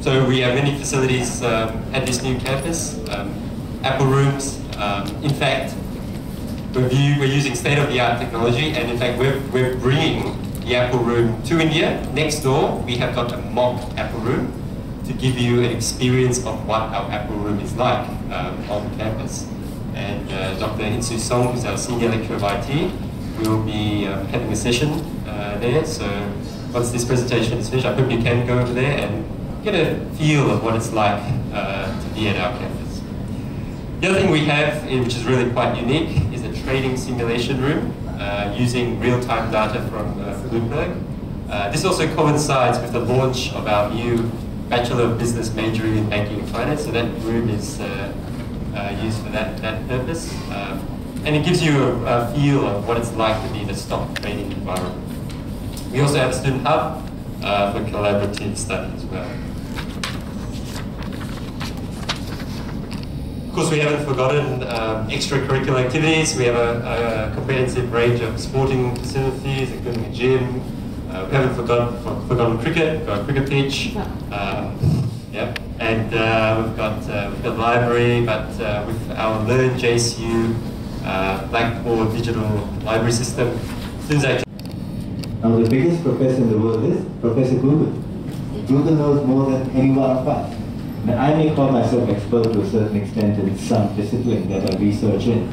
So we have many facilities at this new campus. Apple rooms. In fact, we're using state-of-the-art technology, and in fact, we're bringing the Apple room to India. Next door, we have got a mock Apple room to give you an experience of what our Apple room is like on campus. And Dr. Insu Song, who's our Senior Lecturer of IT, will be having a session there. So once this presentation is finished, I hope you can go over there and get a feel of what it's like to be at our campus. The other thing we have, which is really quite unique, is a trading simulation room using real-time data from Bloomberg. This also coincides with the launch of our new Bachelor of Business majoring in Banking and Finance, so that room is used for that purpose. And it gives you a feel of what it's like to be in a stock trading environment. We also have a student hub for collaborative study as well. Of course, we haven't forgotten extracurricular activities. We have a comprehensive range of sporting facilities, including a gym. We haven't forgotten cricket. We've got a cricket pitch. Yeah, and we've got library, but with our Learn JCU Blackboard digital library system, students actually. Now the biggest professor in the world is Professor Google. Google knows more than any one of us. Now, I may call myself expert to a certain extent in some discipline that I research in.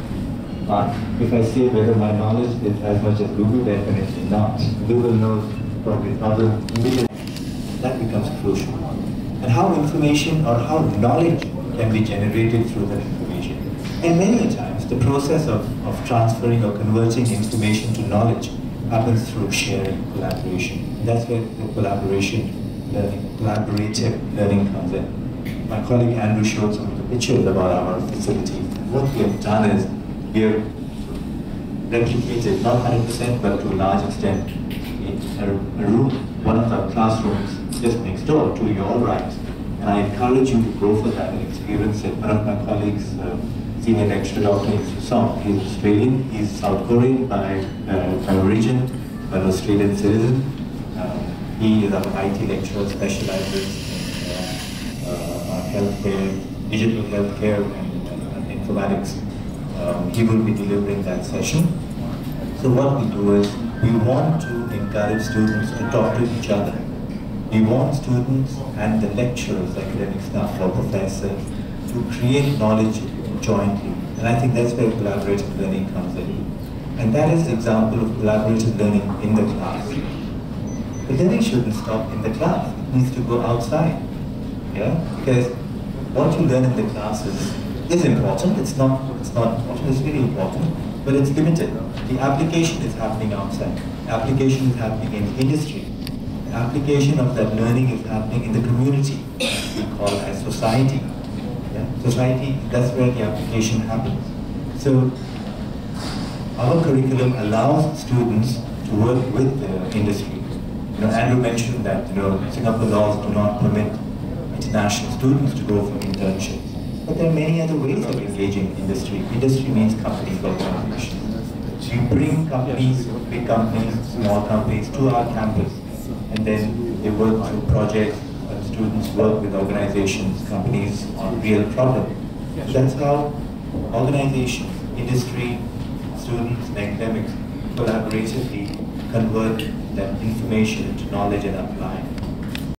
But if I say whether my knowledge is as much as Google, definitely not. Google knows probably other millions. That becomes crucial. And how information or how knowledge can be generated through that information. And many times the process of transferring or converting information to knowledge happens through sharing, collaboration. And that's where the collaborative learning comes in. My colleague Andrew showed some of the pictures about our facility. And what we have done is we have replicated, not 100%, but to a large extent, a room, one of our classrooms just next door to your right. And I encourage you to go for that and experience it. One of my colleagues, Senior Lecturer Dr. Insu Song, he's Australian, he's South Korean by origin, but an Australian citizen. He is our IT lecturer, specializes healthcare, digital healthcare, and informatics. He will be delivering that session. So what we do is, we want to encourage students to talk to each other. We want students and the lecturers, academic staff or professors, to create knowledge jointly. And I think that's where collaborative learning comes in. And that is the example of collaborative learning in the class. The learning shouldn't stop in the class. It needs to go outside. Yeah? Because what you learn in the class is important. It's not really important, but it's limited. The application is happening outside. The application is happening in industry. The application of that learning is happening in the community, we call it as society. Yeah? Society, that's where the application happens. So our curriculum allows students to work with the industry. Andrew mentioned that Singapore laws do not permit international students to go for internships. But there are many other ways of engaging industry. Industry means companies like corporations. We bring companies, big companies, small companies to our campus, and then they work through projects, and students work with organizations, companies on real problems. So that's how organizations, industry, students, and academics collaboratively convert that information into knowledge and apply.